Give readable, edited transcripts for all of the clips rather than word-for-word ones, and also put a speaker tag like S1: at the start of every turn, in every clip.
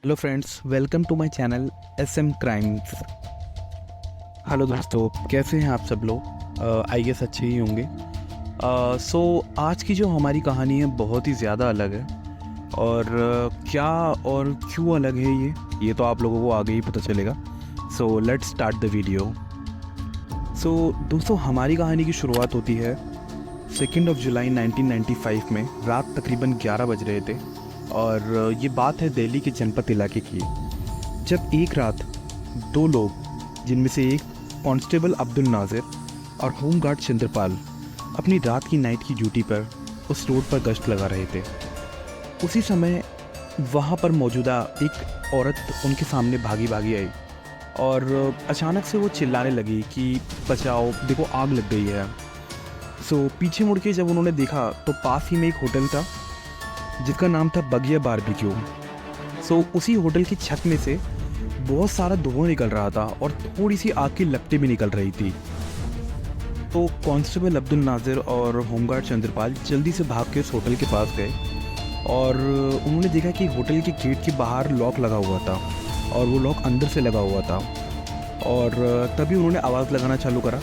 S1: Hello friends, welcome to my channel SM crimes. Hello दोस्तों, कैसे हैं आप सब लोग? आई गेस अच्छे ही होंगे। सो आज की जो हमारी कहानी है बहुत ही ज़्यादा अलग है। और क्या और क्यों अलग है ये तो आप लोगों को आगे ही पता चलेगा। So let's start the video. So दोस्तों, हमारी कहानी की शुरुआत होती है 2 जुलाई 1995 में। रात तकरीबन 11 बज रहे थे और ये बात है दिल्ली के जनपद इलाके की, जब एक रात दो लोग, जिनमें से एक कांस्टेबल अब्दुल नाजिर और होमगार्ड चंद्रपाल, अपनी रात की नाइट की ड्यूटी पर उस रोड पर गश्त लगा रहे थे। उसी समय वहाँ पर मौजूदा एक औरत उनके सामने भागी भागी आई और अचानक से वो चिल्लाने लगी कि बचाओ, देखो आग लग गई है। सो पीछे मुड़ के जब उन्होंने देखा तो पास ही में एक होटल था जिसका नाम था बगिया बारबेक्यू। सो उसी होटल की छत में से बहुत सारा धुआं निकल रहा था और थोड़ी सी आग की लपटें भी निकल रही थी। तो कांस्टेबल अब्दुल नाजिर और होमगार्ड चंद्रपाल जल्दी से भाग के उस होटल के पास गए और उन्होंने देखा कि होटल के गेट के बाहर लॉक लगा हुआ था और वो लॉक अंदर से लगा हुआ था। और तभी उन्होंने आवाज़ लगाना चालू करा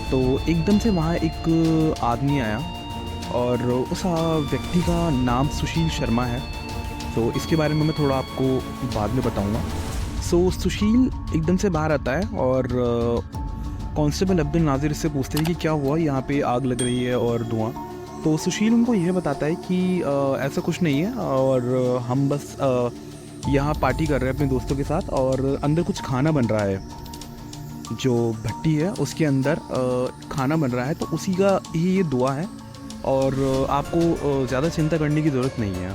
S1: तो एकदम से वहाँ एक आदमी आया और उस व्यक्ति का नाम सुशील शर्मा है। तो इसके बारे में मैं थोड़ा आपको बाद में बताऊंगा। सो सुशील एकदम से बाहर आता है और कांस्टेबल अब्दुल नाजिर इससे पूछते हैं कि क्या हुआ, यहाँ पे आग लग रही है और धुआं। तो सुशील उनको यह बताता है कि ऐसा कुछ नहीं है और हम बस यहाँ पार्टी कर रहे हैं अपने दोस्तों के साथ और अंदर कुछ खाना बन रहा है। जो भट्टी है उसके अंदर खाना बन रहा है, तो उसी का ही ये धुआं है और आपको ज़्यादा चिंता करने की ज़रूरत नहीं है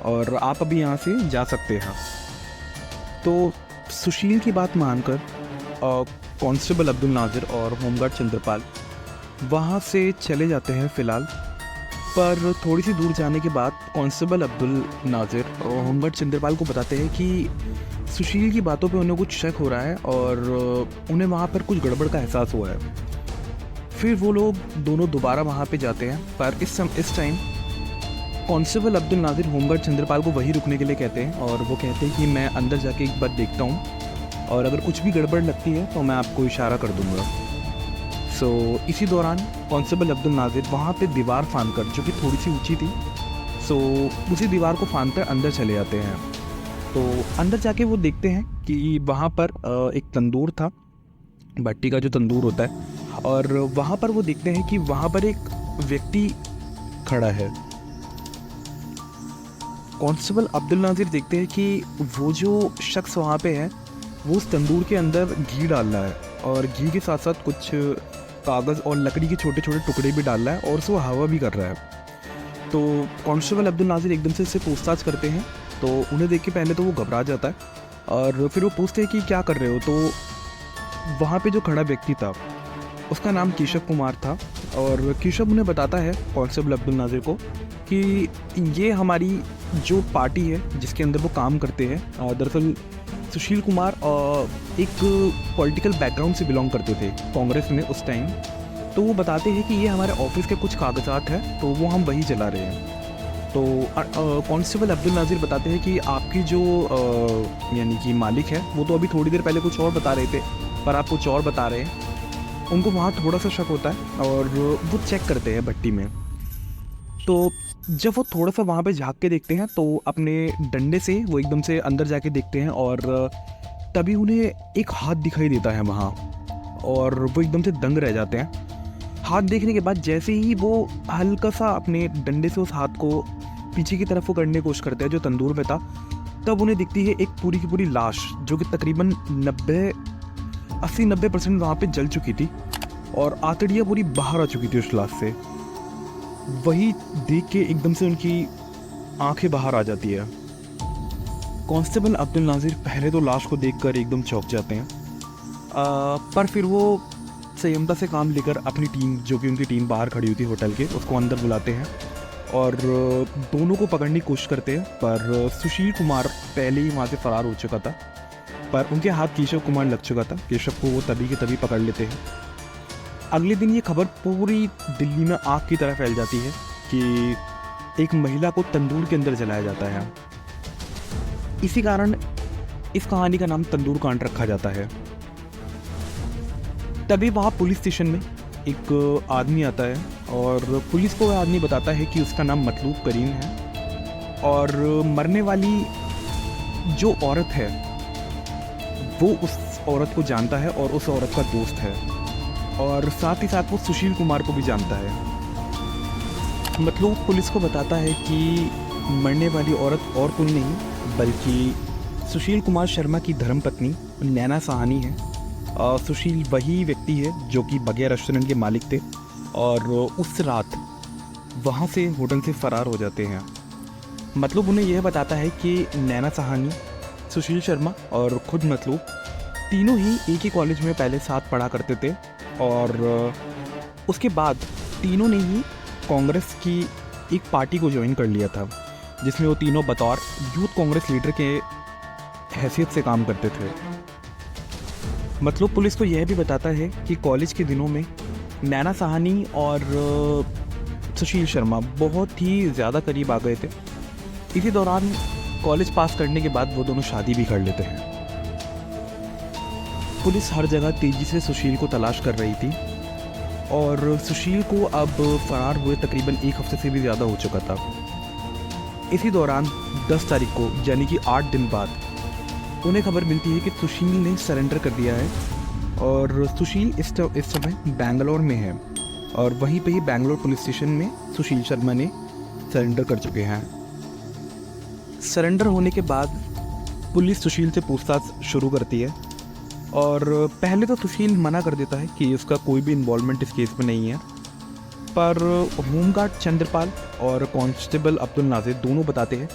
S1: और आप अभी यहाँ से जा सकते हैं। तो सुशील की बात मानकर कांस्टेबल अब्दुल नाजिर और होमगार्ड चंद्रपाल वहाँ से चले जाते हैं फ़िलहाल। पर थोड़ी सी दूर जाने के बाद कांस्टेबल अब्दुल नाजिर और होमगार्ड चंद्रपाल को बताते हैं कि सुशील की बातों पे उन्हें कुछ शक हो रहा है और उन्हें वहाँ पर कुछ गड़बड़ का एहसास हुआ है। फिर वो लोग दोनों दोबारा वहाँ पे जाते हैं, पर इस time constable Abdul Nazir home guard Chandrapal को वहीं रुकने के लिए कहते हैं और वो कहते हैं कि मैं अंदर जाके एक बार देखता हूँ और अगर कुछ भी गड़बड़ लगती है तो मैं आपको इशारा कर दूँगा। सो इसी दौरान कांस्टेबल अब्दुल नाजिर वहाँ पे दीवार फांदकर, जो कि थोड़ी सी ऊंची थी, सो उसी दीवार को फांदकर अंदर चले जाते हैं। तो अंदर जाके वो देखते हैं कि वहाँ पर एक तंदूर था, भट्टी का जो तंदूर होता है, और वहाँ पर वो देखते हैं कि वहाँ पर एक व्यक्ति खड़ा है। कांस्टेबल अब्दुल नाजिर देखते हैं कि वो जो शख्स वहाँ पे है वो उस तंदूर के अंदर घी डाल रहा है और घी के साथ साथ कुछ कागज़ और लकड़ी के छोटे छोटे टुकड़े भी डाल रहा है और उसको हवा भी कर रहा है। तो कांस्टेबल अब्दुल नाजिर एकदम से इससे पूछताछ करते हैं तो उन्हें देख के पहले तो वो घबरा जाता है और फिर वो पूछते हैं कि क्या कर रहे हो। तो वहाँ पे जो खड़ा व्यक्ति था उसका नाम केशव कुमार था और केशव उन्हें बताता है कांस्टेबल अब्दुल नाजिर को कि ये हमारी जो पार्टी है जिसके अंदर वो काम करते हैं, दरअसल सुशील कुमार एक पॉलिटिकल बैकग्राउंड से बिलोंग करते थे, कांग्रेस में उस टाइम। तो वो बताते हैं कि ये हमारे ऑफिस के कुछ कागजात हैं तो वो हम वही चला रहे हैं। तो कांस्टेबल अब्दुल नाजिर बताते हैं कि आपकी जो यानी कि मालिक है वो तो अभी थोड़ी देर पहले कुछ और बता रहे थे पर आप कुछ और बता रहे हैं। उनको वहाँ थोड़ा सा शक होता है और वो चेक करते हैं भट्टी में। तो जब वो थोड़ा सा वहाँ पे झाँक के देखते हैं तो अपने डंडे से वो एकदम से अंदर जाके देखते हैं और तभी उन्हें एक हाथ दिखाई देता है वहाँ और वो एकदम से दंग रह जाते हैं। हाथ देखने के बाद जैसे ही वो हल्का सा अपने डंडे से उस हाथ को पीछे की तरफ वो करने की कोशिश करते हैं जो तंदूर में था, तब उन्हें दिखती है एक पूरी की पूरी लाश जो कि तकरीबन 80-90% वहाँ पे जल चुकी थी और आतड़ियाँ पूरी बाहर आ चुकी थी उस लाश से। वही देख के एकदम से उनकी आंखें बाहर आ जाती है। कांस्टेबल अब्दुल नाजिर पहले तो लाश को देखकर एकदम चौंक जाते हैं, पर फिर वो संयमता से काम लेकर अपनी टीम, जो कि उनकी टीम बाहर खड़ी हुई थी होटल के, उसको अंदर बुलाते हैं और दोनों को पकड़ने की कोशिश करते हैं। पर सुशील कुमार पहले ही वहाँ से फरार हो चुका था, पर उनके हाथ केशव कुमार लग चुका था। केशव को वो तभी के तभी पकड़ लेते हैं। अगले दिन ये खबर पूरी दिल्ली में आग की तरह फैल जाती है कि एक महिला को तंदूर के अंदर जलाया जाता है। इसी कारण इस कहानी का नाम तंदूर कांड रखा जाता है। तभी वहाँ पुलिस स्टेशन में एक आदमी आता है और पुलिस को वह आदमी बताता है कि उसका नाम मतलूब करीम है और मरने वाली जो औरत है वो उस औरत को जानता है और उस औरत का दोस्त है, और साथ ही साथ वो सुशील कुमार को भी जानता है। मतलूब पुलिस को बताता है कि मरने वाली औरत और कोई नहीं बल्कि सुशील कुमार शर्मा की धर्मपत्नी नैना साहनी है। सुशील वही व्यक्ति है जो कि बगिया रेस्टोरेंट के मालिक थे और उस रात वहाँ से होटल से फ़रार हो जाते हैं। मतलब उन्हें यह बताता है कि नैना साहनी, सुशील शर्मा और खुद मतलूब तीनों ही एक ही कॉलेज में पहले साथ पढ़ा करते थे और उसके बाद तीनों ने ही कांग्रेस की एक पार्टी को ज्वाइन कर लिया था जिसमें वो तीनों बतौर यूथ कांग्रेस लीडर के हैसियत से काम करते थे। मतलब पुलिस को यह भी बताता है कि कॉलेज के दिनों में नैना साहनी और सुशील शर्मा बहुत ही ज़्यादा करीब आ गए थे। इसी दौरान कॉलेज पास करने के बाद वो दोनों शादी भी कर लेते हैं। पुलिस हर जगह तेज़ी से सुशील को तलाश कर रही थी और सुशील को अब फरार हुए तकरीबन एक हफ्ते से भी ज़्यादा हो चुका था। इसी दौरान 10 तारीख को यानी कि 8 दिन बाद उन्हें खबर मिलती है कि सुशील ने सरेंडर कर दिया है और सुशील इस समय बेंगलोर में है और वहीं पे ही बेंगलोर पुलिस स्टेशन में सुशील शर्मा ने सरेंडर कर चुके हैं। सरेंडर होने के बाद पुलिस सुशील से पूछताछ शुरू करती है और पहले तो सुशील मना कर देता है कि उसका कोई भी इन्वॉल्वमेंट इस केस में नहीं है, पर होमगार्ड चंद्रपाल और कांस्टेबल अब्दुल नाजिर दोनों बताते हैं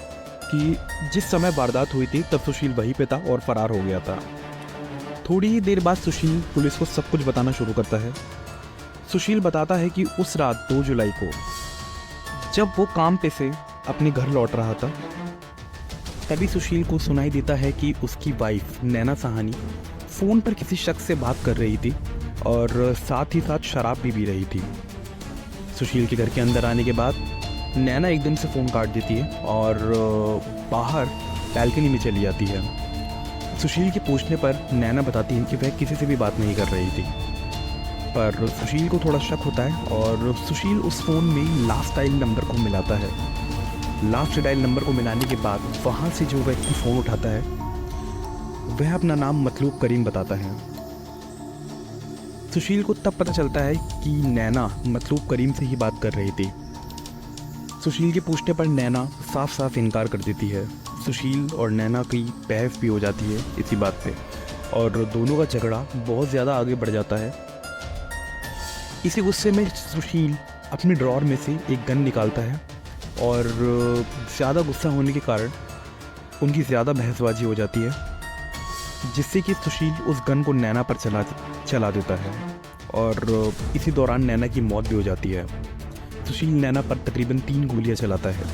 S1: कि जिस समय वारदात हुई थी तब सुशील वहीं पे था और फरार हो गया था। थोड़ी ही देर बाद सुशील पुलिस को सब कुछ बताना शुरू करता है। सुशील बताता है कि उस रात 2 जुलाई को जब वो काम पे से अपने घर लौट रहा था तभी सुशील को सुनाई देता है कि उसकी वाइफ नैना साहनी फ़ोन पर किसी शख्स से बात कर रही थी और साथ ही साथ शराब भी पी रही थी। सुशील के घर के अंदर आने के बाद नैना एकदम से फ़ोन काट देती है और बाहर बैल्कनी में चली जाती है। सुशील के पूछने पर नैना बताती है कि वह किसी से भी बात नहीं कर रही थी, पर सुशील को थोड़ा शक होता है और सुशील उस फ़ोन में लास्ट डायल नंबर को मिलाता है। लास्ट डायल नंबर को मिलाने के बाद वहाँ से जो व्यक्ति फ़ोन उठाता है वह अपना नाम मतलूब करीम बताता है। सुशील को तब पता चलता है कि नैना मतलूब करीम से ही बात कर रही थी। सुशील के पूछने पर नैना साफ साफ इनकार कर देती है। सुशील और नैना की बहस भी हो जाती है इसी बात पे और दोनों का झगड़ा बहुत ज़्यादा आगे बढ़ जाता है। इसी गुस्से में सुशील अपने ड्रॉर में से एक गन निकालता है और ज़्यादा गुस्सा होने के कारण उनकी ज़्यादा बहसबाजी हो जाती है, जिससे कि सुशील उस गन को नैना पर चला देता है और इसी दौरान नैना की मौत भी हो जाती है। सुशील नैना पर तकरीबन 3 गोलियां चलाता है।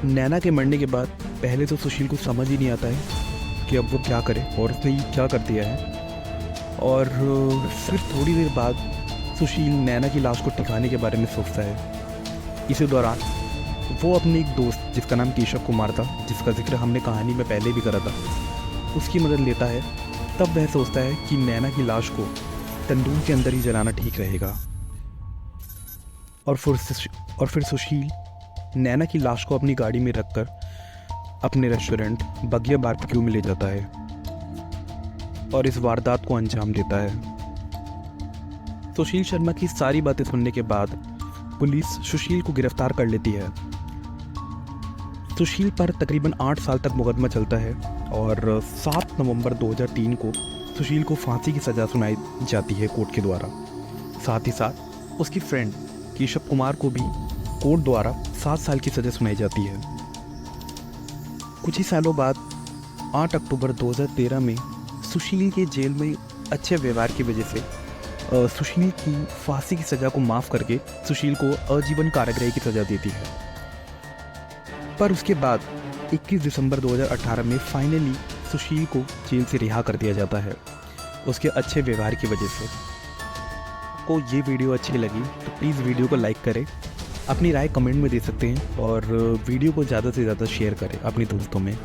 S1: नैना के मरने के बाद पहले तो सुशील को समझ ही नहीं आता है कि अब वो क्या करे और उसने ये क्या कर दिया है, और सिर्फ थोड़ी देर बाद सुशील नैना की लाश को ठिकाने के बारे में सोचता है। इसी दौरान वो अपने एक दोस्त जिसका नाम केशव कुमार था, जिसका जिक्र हमने कहानी में पहले भी करा था, उसकी मदद लेता है। तब वह सोचता है कि नैना की लाश को तंदूर के अंदर ही जलाना ठीक रहेगा और फिर सुशील नैना की लाश को अपनी गाड़ी में रखकर अपने रेस्टोरेंट बगिया बारबेक्यू में ले जाता है और इस वारदात को अंजाम देता है। सुशील शर्मा की सारी बातें सुनने के बाद पुलिस सुशील को गिरफ्तार कर लेती है। सुशील पर तकरीबन 8 साल तक मुकदमा चलता है और 7 नवंबर 2003 को सुशील को फांसी की सज़ा सुनाई जाती है कोर्ट के द्वारा। साथ ही साथ उसकी फ्रेंड केशव कुमार को भी कोर्ट द्वारा 7 साल की सज़ा सुनाई जाती है। कुछ ही सालों बाद 8 अक्टूबर 2013 में सुशील के जेल में अच्छे व्यवहार की वजह से सुशील की फांसी की सज़ा को माफ़ करके सुशील को आजीवन कारागृह की सज़ा देती है। पर उसके बाद 21 दिसंबर 2018 में फाइनली सुशील को जेल से रिहा कर दिया जाता है उसके अच्छे व्यवहार की वजह से। को ये वीडियो अच्छी लगी तो प्लीज़ वीडियो को लाइक करें अपनी राय कमेंट में दे सकते हैं और वीडियो को ज़्यादा से ज़्यादा शेयर करें अपने दोस्तों में।